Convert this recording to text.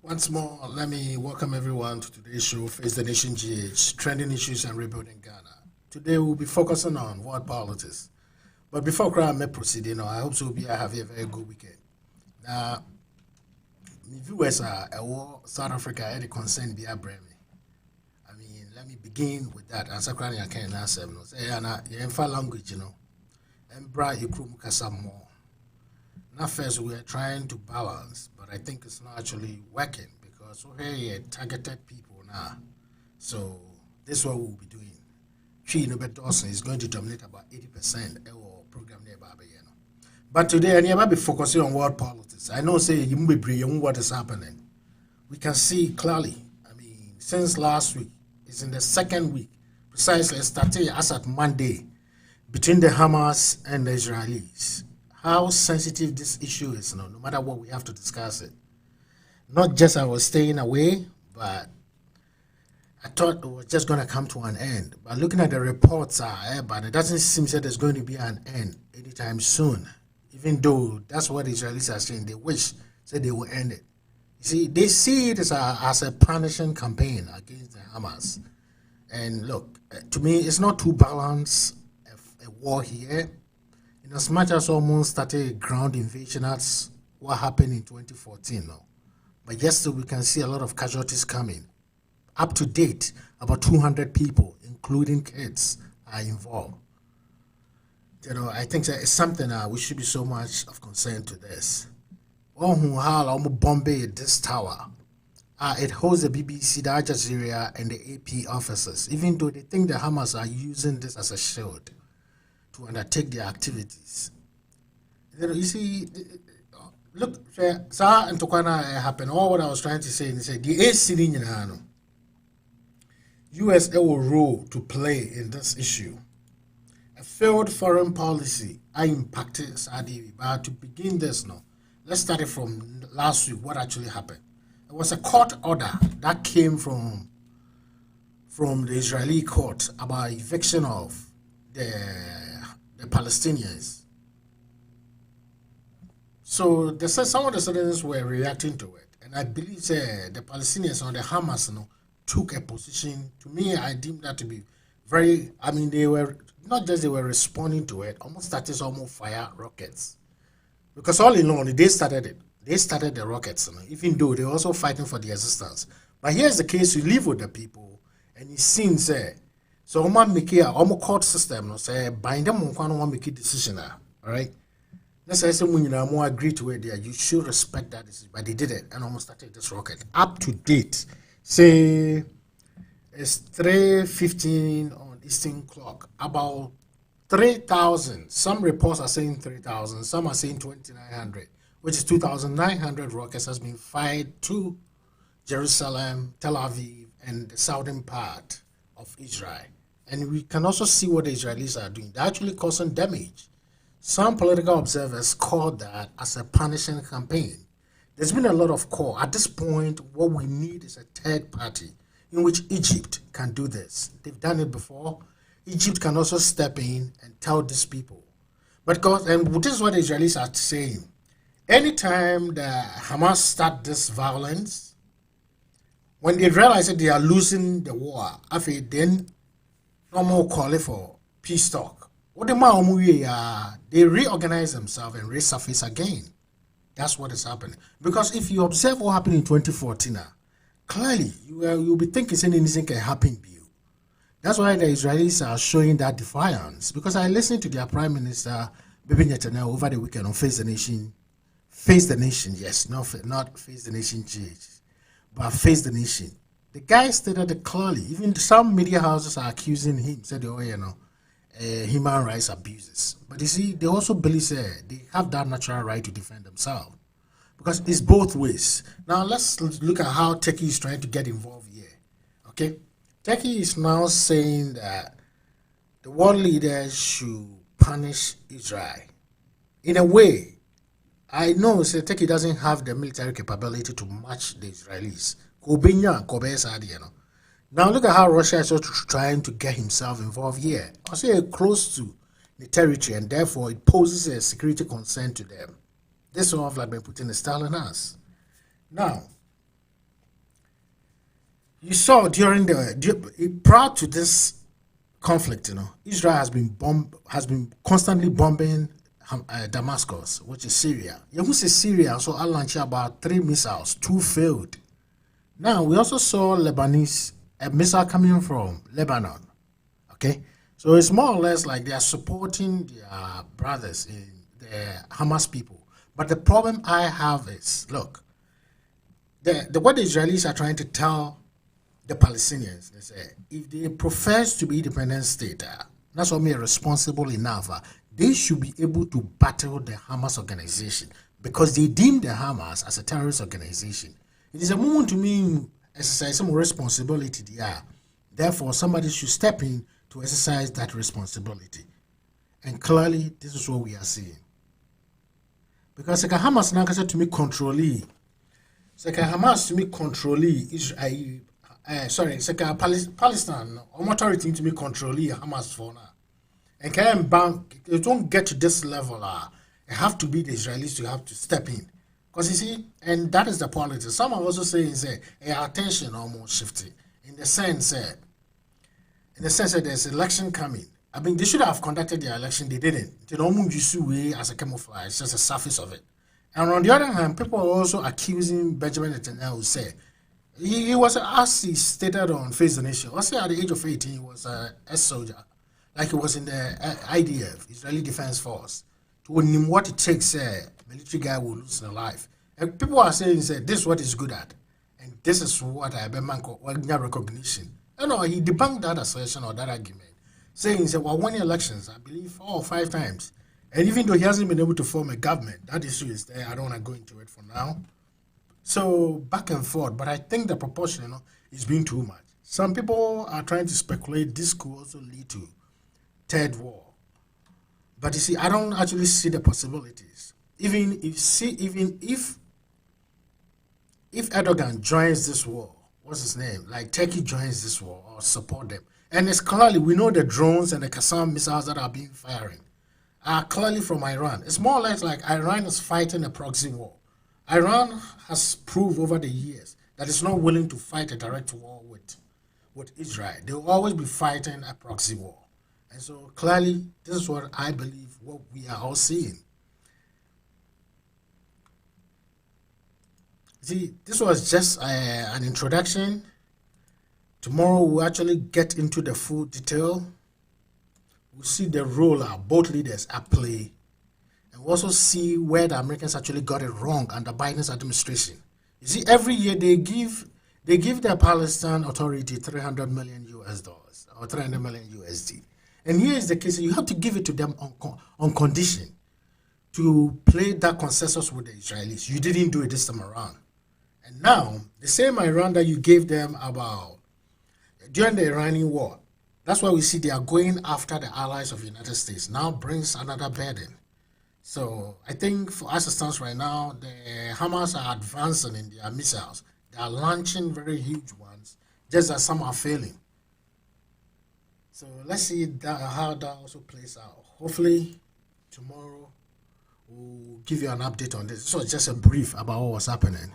Once more, let me welcome everyone to today's show, Face the Nation GH, Trending Issues and Rebuilding Ghana. Today we'll be focusing on world politics. But before I may proceed, I hope so be I have a very good weekend. Now, my viewers are South Africa, any concern be a brand. I mean, let me begin with that. And Sakrani I can answer. Say, in language, and bra you some more. Now, first, we are trying to balance, but I think it's not actually working because we're here targeted people now. So, this is what we'll be doing. Dawson is going to dominate about 80% of our program near Babayano. But today, I never be focusing on world politics. I know, say, you may be what is happening. We can see clearly, I mean, since last week, it's in the second week, precisely starting as at Monday, between the Hamas and the Israelis. How sensitive this issue is, no matter what, we have to discuss it. Not just I was staying away, but I thought it was just going to come to an end. But looking at the reports, but it doesn't seem that there's going to be an end anytime soon. Even though that's what the Israelis are saying, they wish that they will end it. You see, they see it as a punishing campaign against the Hamas. And look, to me, it's not too balanced a war here. In as much as almost started a ground invasion, that's what happened in 2014 now. But yesterday we can see a lot of casualties coming. Up to date, about 200 people, including kids, are involved. I think that it's something we should be so much of concern to this. Bombay this tower. It holds the BBC, the Al Jazeera, and the AP officers, even though they think the Hamas are using this as a shield to undertake their activities. You see, look, Sir and Tokana happened. All what I was trying to say is the AC in US a role to play in this issue. A failed foreign policy I impacted Saudi. But to begin this now, let's start it from last week. What actually happened? There was a court order that came from the Israeli court about eviction of the Palestinians. So some of the citizens were reacting to it, and I believe the Palestinians or the Hamas took a position. To me, I deemed that to be very, I mean, they were not just they were responding to it, almost fire rockets. Because all in all, they started it. They started the rockets, even though they're also fighting for the existence. But here's the case, you live with the people, and it seems so I'm making a court system, say bind them on make a decision. All right. Let's say someone more agree to it there. You should respect that decision. But they did it and almost started this rocket. Up to date. Say it's 3:15 on Eastern clock. About 3,000. Some reports are saying 3,000, some are saying 2,900, which is 2,900 rockets has been fired to Jerusalem, Tel Aviv, and the southern part of Israel. And we can also see what the Israelis are doing. They're actually causing damage. Some political observers call that as a punishing campaign. There's been a lot of call. At this point, what we need is a third party in which Egypt can do this. They've done it before. Egypt can also step in and tell these people. And this is what the Israelis are saying. Anytime the Hamas start this violence, when they realize that they are losing the war, then no more calling for peace talk. What they reorganize themselves and resurface again. That's what is happening. Because if you observe what happened in 2014, clearly you'll be thinking anything can happen to you. That's why the Israelis are showing that defiance. Because I listened to their Prime Minister, Bibi Netanyahu, over the weekend on Face the Nation. Face the Nation, yes, not Face the Nation GH, but Face the Nation. The guy stated it clearly. Even some media houses are accusing him, said, human rights abuses. But you see, they also believe they have that natural right to defend themselves. Because it's both ways. Now, let's look at how Turkey is trying to get involved here. Okay? Turkey is now saying that the world leaders should punish Israel. In a way, I know Turkey doesn't have the military capability to match the Israelis. Now look at how Russia is also trying to get himself involved here. Also close to the territory, and therefore it poses a security concern to them. This is what Vladimir Putin is telling us. Now, You saw prior to this conflict, Israel has been constantly bombing Damascus, which is Syria. You who say Syria, so I launched about 3 missiles, 2 failed. Now we also saw a missile coming from Lebanon. Okay, so it's more or less like they are supporting their brothers in the Hamas people. But the problem I have is, look, what the Israelis are trying to tell the Palestinians, they say, if they profess to be independent state, that's what made responsible enough. They should be able to battle the Hamas organization because they deem the Hamas as a terrorist organization. It is a moment to me exercise some responsibility there. Therefore, somebody should step in to exercise that responsibility. And clearly, this is what we are seeing. Because the Hamas now to me control. The Hamas to me control Israel. Palestine authority to me control Hamas for now. And can bank it don't get to this level. It have to be the Israelis to have to step in. Because you see, and that is the politics. Some are also saying attention almost shifting in the sense that there's election coming. I mean, they should have conducted their election. They didn't. They don't move you as a camouflage, just the surface of it. And on the other hand, people are also accusing Benjamin Netanyahu. Say he was, as he stated on Face the Nation, at the age of 18, he was a soldier, like he was in the IDF, Israeli Defense Force. To him, what it takes, military guy will lose their life. And people are saying, this is what he's good at, and this is what I recognition. He debunked that assertion or that argument, saying, well, winning elections, I believe 4 or 5 times. And even though he hasn't been able to form a government, that issue is there. I don't want to go into it for now. So back and forth, but I think the proportion, is being too much. Some people are trying to speculate this could also lead to third war. But you see, I don't actually see the possibilities. Even if Erdogan joins this war, what's his name? Like Turkey joins this war or support them. And it's clearly, we know the drones and the Qassam missiles that are being firing are clearly from Iran. It's more or less like Iran is fighting a proxy war. Iran has proved over the years that it's not willing to fight a direct war with Israel. They will always be fighting a proxy war. And so clearly, this is what I believe what we are all seeing. See, this was just an introduction. Tomorrow we'll actually get into the full detail. We'll see the role both leaders at play. And we'll also see where the Americans actually got it wrong under Biden's administration. You see, every year they give the Palestine Authority $300 million or 300 million USD. And here is the case: you have to give it to them on condition to play that consensus with the Israelis. You didn't do it this time around. And now, the same Iran that you gave them about during the Iranian war, that's why we see they are going after the allies of the United States. Now brings another burden. So I think for us it stands right now, the Hamas are advancing in their missiles. They are launching very huge ones, just as some are failing. So let's see how that also plays out. Hopefully tomorrow we'll give you an update on this. So it's just a brief about what was happening.